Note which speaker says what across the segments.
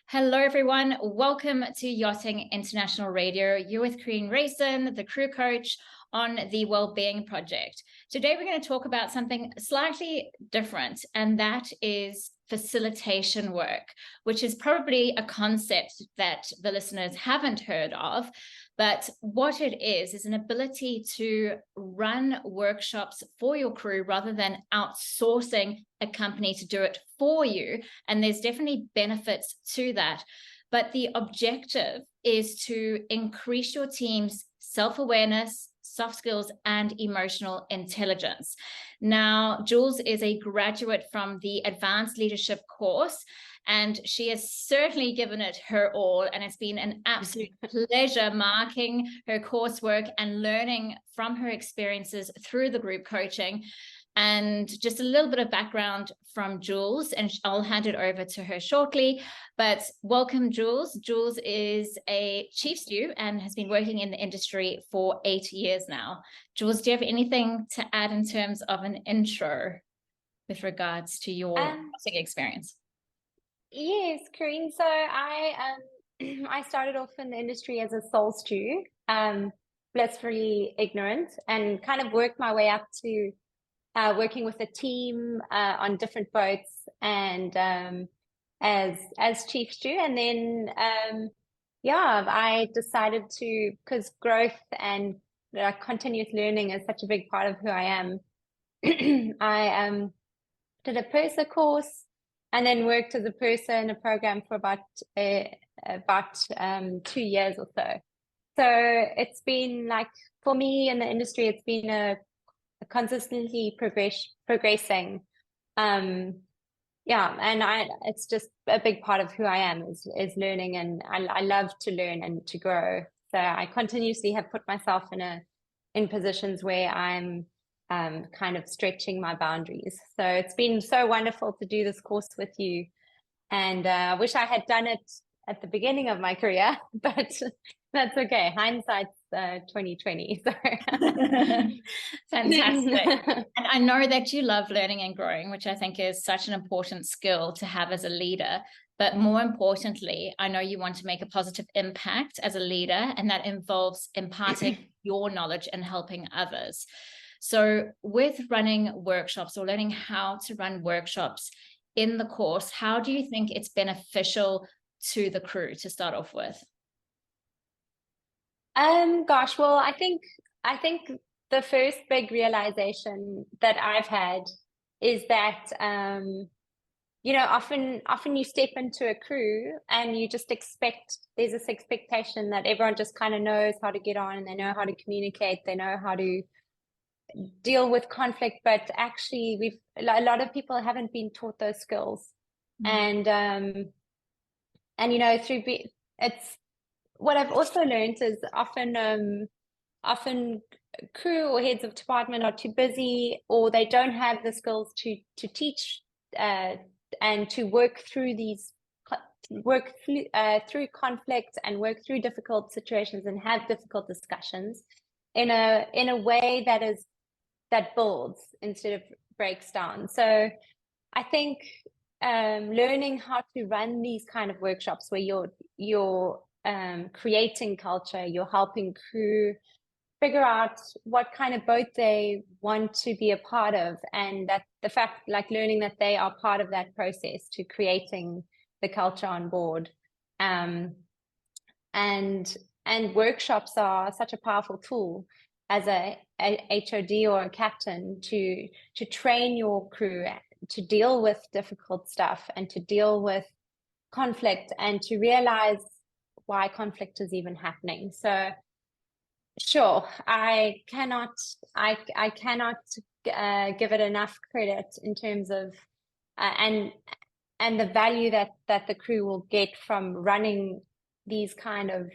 Speaker 1: Hello, everyone. Welcome to Yachting International Radio. You're with Corinne Rayson, the crew coach on the Wellbeing Project. Today, we're going to talk about something slightly different, and that is facilitation work, which is probably a concept that the listeners haven't heard of. But what it is an ability to run workshops for your crew rather than outsourcing a company to do it for you. And there's definitely benefits to that. But the objective is to increase your team's self-awareness, soft skills, and emotional intelligence. Now, Jules is a graduate from the Advanced Leadership course, and she has certainly given it her all. And it's been an absolute pleasure marking her coursework and learning from her experiences through the group coaching. And just a little bit of background from Jules, and I'll hand it over to her shortly. But welcome, Jules. Jules is a chief stew and has been working in the industry for 8 years now. Jules, do you have anything to add in terms of an intro with regards to your experience?
Speaker 2: Yes, Corinne. So I started off in the industry as a sole stew, blissfully ignorant, and kind of worked my way up to working with a team on different boats and as chief stew. And then I decided to, because growth and continuous learning is such a big part of who I am. I did a purser course and then worked as a purser in a program for about 2 years or so. So it's been like, for me in the industry, it's been a consistently progressing. And it's just a big part of who I am is learning, and I love to learn and to grow. So I continuously have put myself in positions where I'm kind of stretching my boundaries. So it's been so wonderful to do this course with you. And I wish I had done it at the beginning of my career, but that's okay. Hindsight's 2020. So.
Speaker 1: Fantastic. And I know that you love learning and growing, which I think is such an important skill to have as a leader. But more importantly, I know you want to make a positive impact as a leader, and that involves imparting your knowledge and helping others. So with running workshops or learning how to run workshops in the course, how do you think it's beneficial to the crew to start off with?
Speaker 2: Well, I think the first big realization that I've had is that often you step into a crew and you just there's this expectation that everyone just kind of knows how to get on, and they know how to communicate, they know how to deal with conflict, but actually a lot of people haven't been taught those skills. And it's what I've also learned is often crew or heads of department are too busy, or they don't have the skills to teach and to work through through conflict and work through difficult situations and have difficult discussions in a way that builds instead of breaks down. So I think learning how to run these kind of workshops where you're creating culture, you're helping crew figure out what kind of boat they want to be a part of, and that the fact, like learning that they are part of that process to creating the culture on board. And workshops are such a powerful tool as a HOD or a captain to train your crew to deal with difficult stuff and to deal with conflict and to realize why conflict is even happening. So sure, I cannot give it enough credit in terms of and the value that the crew will get from running these kind of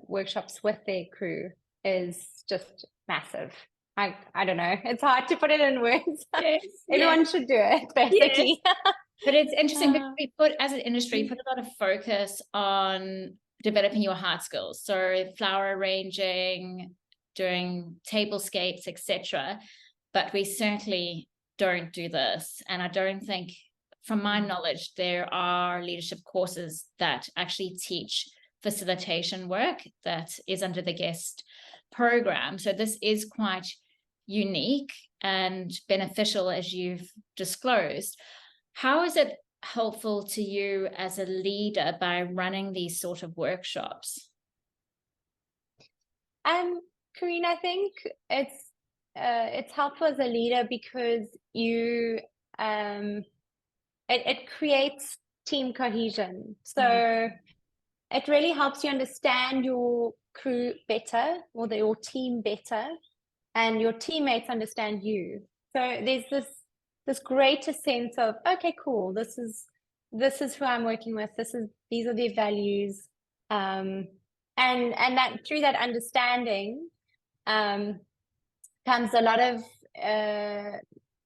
Speaker 2: workshops with their crew is just massive. I don't know. It's hard to put it in words. Yes, everyone should do it, basically.
Speaker 1: Yes. But it's interesting because we put, as an industry, put a lot of focus on developing your hard skills. So flower arranging, doing tablescapes, etc. But we certainly don't do this. And I don't think from my knowledge, there are leadership courses that actually teach facilitation work that is under the guest program. So this is quite unique and beneficial, as you've disclosed. How is it helpful to you as a leader by running these sort of workshops?
Speaker 2: Karine, I think it's helpful as a leader because it creates team cohesion. So it really helps you understand your crew better, or your team better, and your teammates understand you. So there's this greater sense of, okay, cool, this is who I'm working with, these are their values. And that through that understanding comes a lot of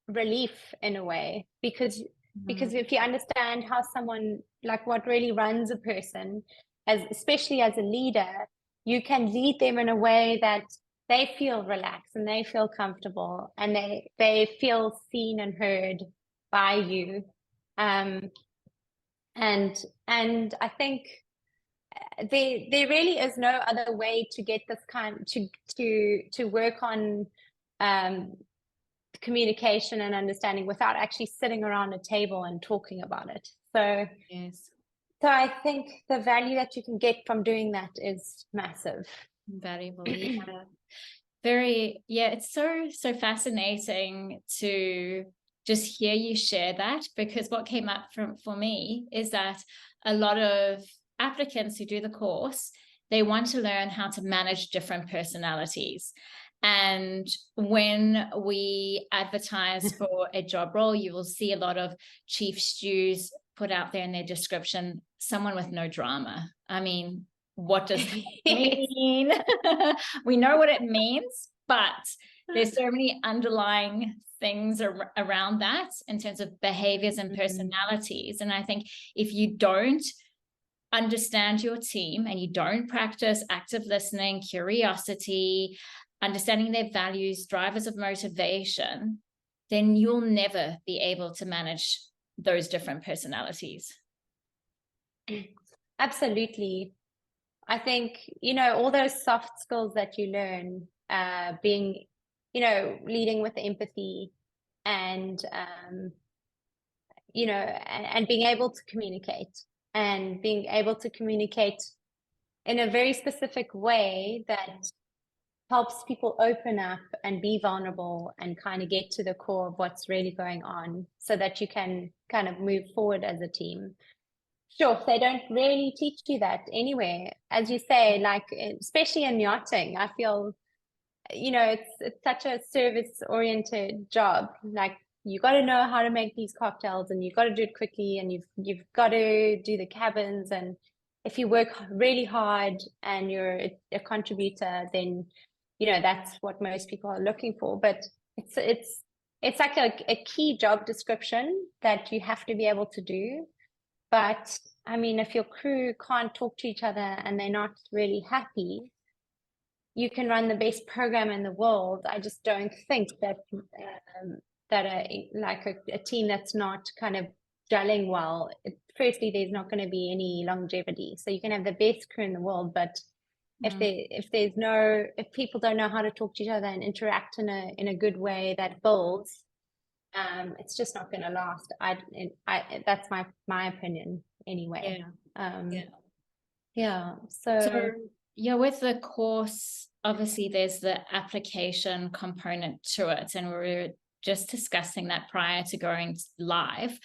Speaker 2: relief in a way, because if you understand how someone, like what really runs a person, especially as a leader, you can lead them in a way that they feel relaxed and they feel comfortable and they feel seen and heard by you. And I think there really is no other way to get this kind to work on communication and understanding without actually sitting around a table and talking about it. So
Speaker 1: yes.
Speaker 2: So I think the value that you can get from doing that is massive.
Speaker 1: Valuable. Yeah. It's so fascinating to just hear you share that, because what came up for me is that a lot of applicants who do the course, they want to learn how to manage different personalities. And when we advertise for a job role, you will see a lot of chief stews put out there in their description, someone with no drama. I mean, what does that mean? We know what it means, but there's so many underlying things around that in terms of behaviors and personalities. And I think if you don't understand your team and you don't practice active listening, curiosity, understanding their values, drivers of motivation, then you'll never be able to manage those different personalities.
Speaker 2: Absolutely. I think, all those soft skills that you learn, being, leading with empathy and, and being able to communicate in a very specific way that helps people open up and be vulnerable and kind of get to the core of what's really going on, so that you can kind of move forward as a team. Sure, they don't really teach you that anywhere. As you say, like, especially in yachting, I feel, it's such a service-oriented job. Like, you got to know how to make these cocktails, and you've got to do it quickly, and you've got to do the cabins. And if you work really hard and you're a contributor, then that's what most people are looking for. But it's like a key job description that you have to be able to do. But I mean, if your crew can't talk to each other and they're not really happy, you can run the best program in the world. I just don't think that a team that's not kind of gelling well, firstly, there's not going to be any longevity. So you can have the best crew in the world, but if people don't know how to talk to each other and interact in a good way that builds, it's just not going to last. That's my opinion anyway. So
Speaker 1: with the course, obviously there's the application component to it, and we were just discussing that prior to going live.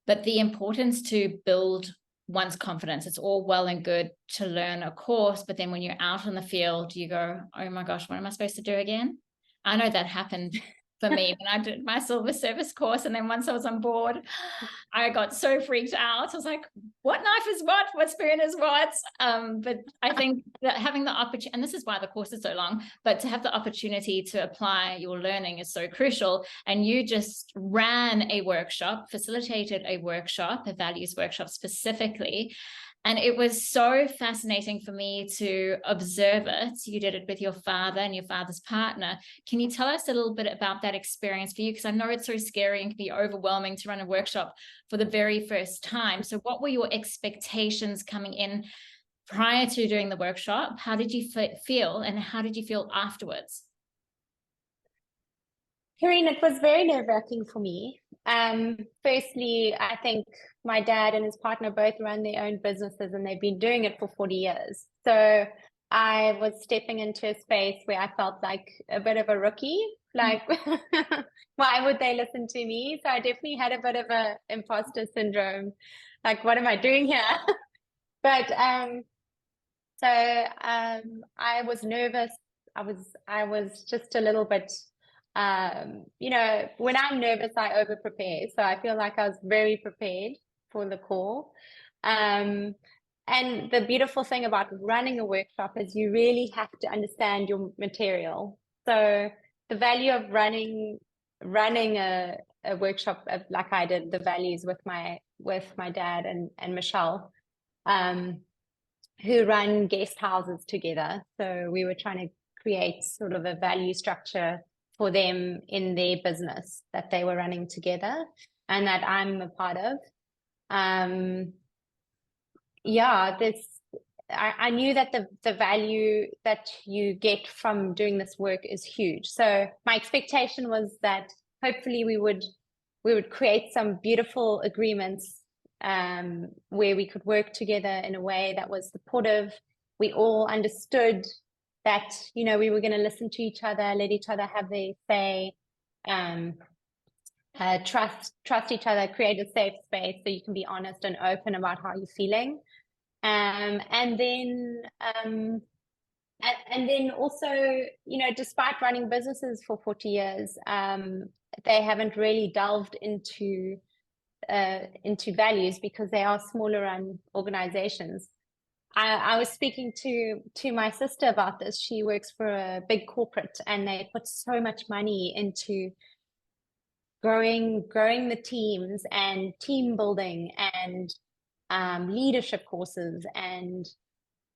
Speaker 1: But the importance to build one's confidence, it's all well and good to learn a course, but then when you're out on the field, you go, oh my gosh, what am I supposed to do again? I know that happened for me when I did my silver service course, and then once I was on board, I got so freaked out. I was like, what knife is what spoon is what? But I think that having the opportunity, and this is why the course is so long, but to have the opportunity to apply your learning is so crucial. And you just ran a workshop, facilitated a workshop, a values workshop specifically. And it was so fascinating for me to observe it. You did it with your father and your father's partner. Can you tell us a little bit about that that experience for you? Because I know it's so scary and can be overwhelming to run a workshop for the very first time. So what were your expectations coming in prior to doing the workshop? How did you feel, and how did you feel afterwards?
Speaker 2: Karine, it was very nerve-wracking for me. Firstly, I think my dad and his partner both run their own businesses and they've been doing it for 40 years. So I was stepping into a space where I felt like a bit of a rookie. Like, why would they listen to me? So I definitely had a bit of a imposter syndrome. Like, what am I doing here? But I was nervous. I was just a little bit, you know, when I'm nervous, I over prepare. So I feel like I was very prepared for the call. And the beautiful thing about running a workshop is you really have to understand your material. So the value of running a workshop like I did, the values with my dad and Michelle, who run guest houses together. So we were trying to create sort of a value structure for them in their business that they were running together and that I'm a part of. I knew that the value that you get from doing this work is huge. So my expectation was that hopefully we would create some beautiful agreements where we could work together in a way that was supportive. We all understood that, you know, we were going to listen to each other, let each other have their say, trust each other, create a safe space so you can be honest and open about how you're feeling. And then also, you know, despite running businesses for 40 years, they haven't really delved into values because they are smaller run organizations. I was speaking to my sister about this. She works for a big corporate and they put so much money into growing the teams and team building and leadership courses. And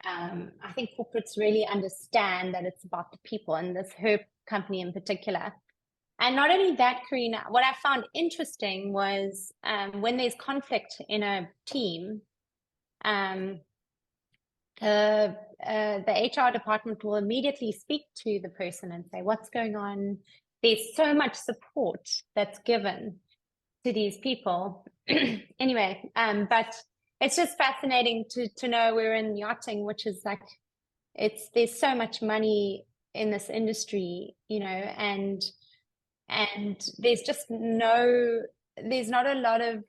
Speaker 2: I think corporates really understand that it's about the people, and this her company in particular. And not only that, Karina, what I found interesting was when there's conflict in a team, the HR department will immediately speak to the person and say, what's going on? There's so much support that's given to these people. Anyway, but it's just fascinating to know we're in yachting, which is like, there's so much money in this industry, you know, and there's just there's not a lot of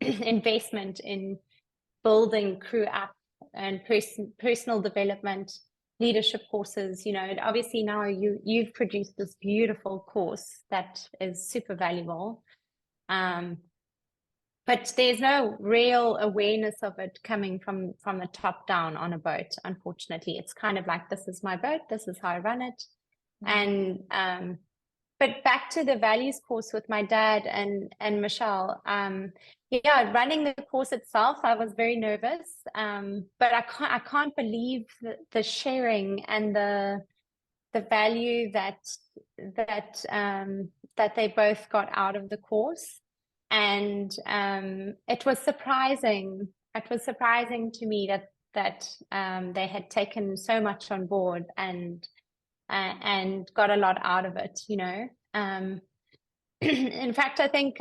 Speaker 2: investment in building crew up and personal development, leadership courses. You know, obviously now you've produced this beautiful course that is super valuable, but there's no real awareness of it coming from the top down on a boat. Unfortunately, it's kind of like, this is my boat, this is how I run it. And but back to the values course with my dad and Michelle, yeah, running the course itself, I was very nervous, but I can't believe the sharing and the value that they both got out of the course. And it was surprising. It was surprising to me that they had taken so much on board and got a lot out of it, you know. In fact, I think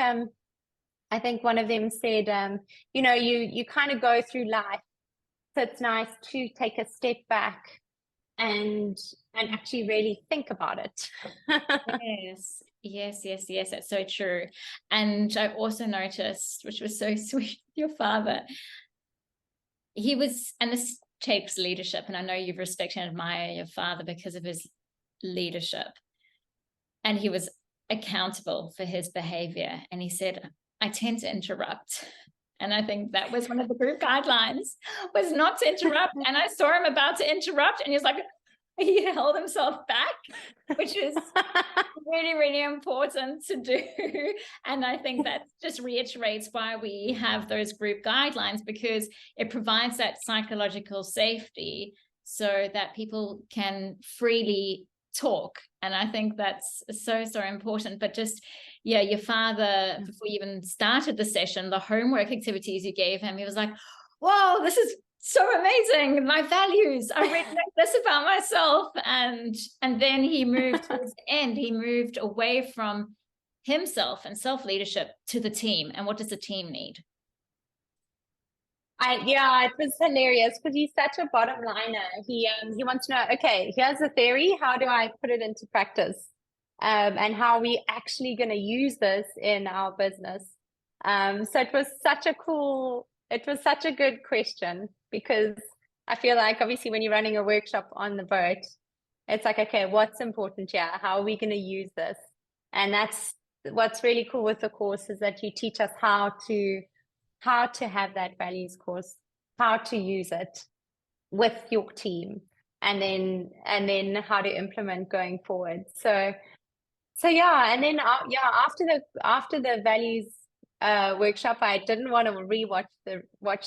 Speaker 2: one of them said, you know, you kind of go through life, so it's nice to take a step back and actually really think about it.
Speaker 1: Yes, that's so true. And I also noticed, which was so sweet, your father, he was, and this takes leadership, and I know you've respected and admired your father because of his leadership, and he was accountable for his behavior. And he said, I tend to interrupt. And I think that was one of the group guidelines, was not to interrupt. And I saw him about to interrupt, and he's like, he held himself back, which is really, really important to do. And I think that just reiterates why we have those group guidelines, because it provides that psychological safety so that people can freely talk. And I think that's so important. But just, yeah, your father, before you even started the session, the homework activities you gave him, he was like, whoa, this is so amazing. My values, I really like this about myself. And then he moved towards the end, he moved away from himself and self-leadership to the team. And what does the team need?
Speaker 2: Yeah, it was hilarious because he's such a bottom liner. He wants to know, okay, here's the theory. How do I put it into practice? And how are we actually going to use this in our business? So it was such a good question, because I feel like obviously when you're running a workshop on the boat, it's like, okay, what's important here? How are we going to use this? And that's what's really cool with the course, is that you teach us how to have that values course, how to use it with your team, and then how to implement going forward. So yeah, and then after the values workshop, I didn't want to watch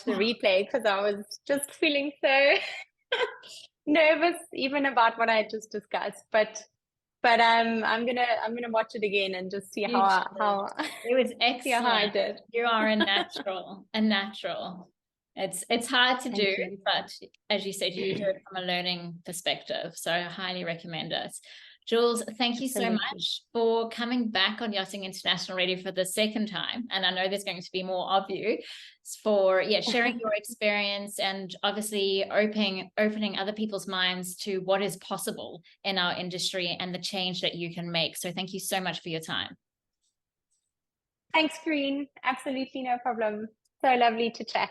Speaker 2: the replay, because I was just feeling so nervous even about what I just discussed. But I'm gonna watch it again and just see how
Speaker 1: it was excellent.
Speaker 2: See how I did.
Speaker 1: You are a natural. It's hard to do, but as you said, you do it from a learning perspective. So I highly recommend it. Jules, thank you so much for coming back on Yachting International Radio for the second time. And I know there's going to be more of you, for sharing your experience, and obviously opening other people's minds to what is possible in our industry and the change that you can make. So thank you so much for your time.
Speaker 2: Thanks, Corinne. Absolutely no problem. So lovely to chat.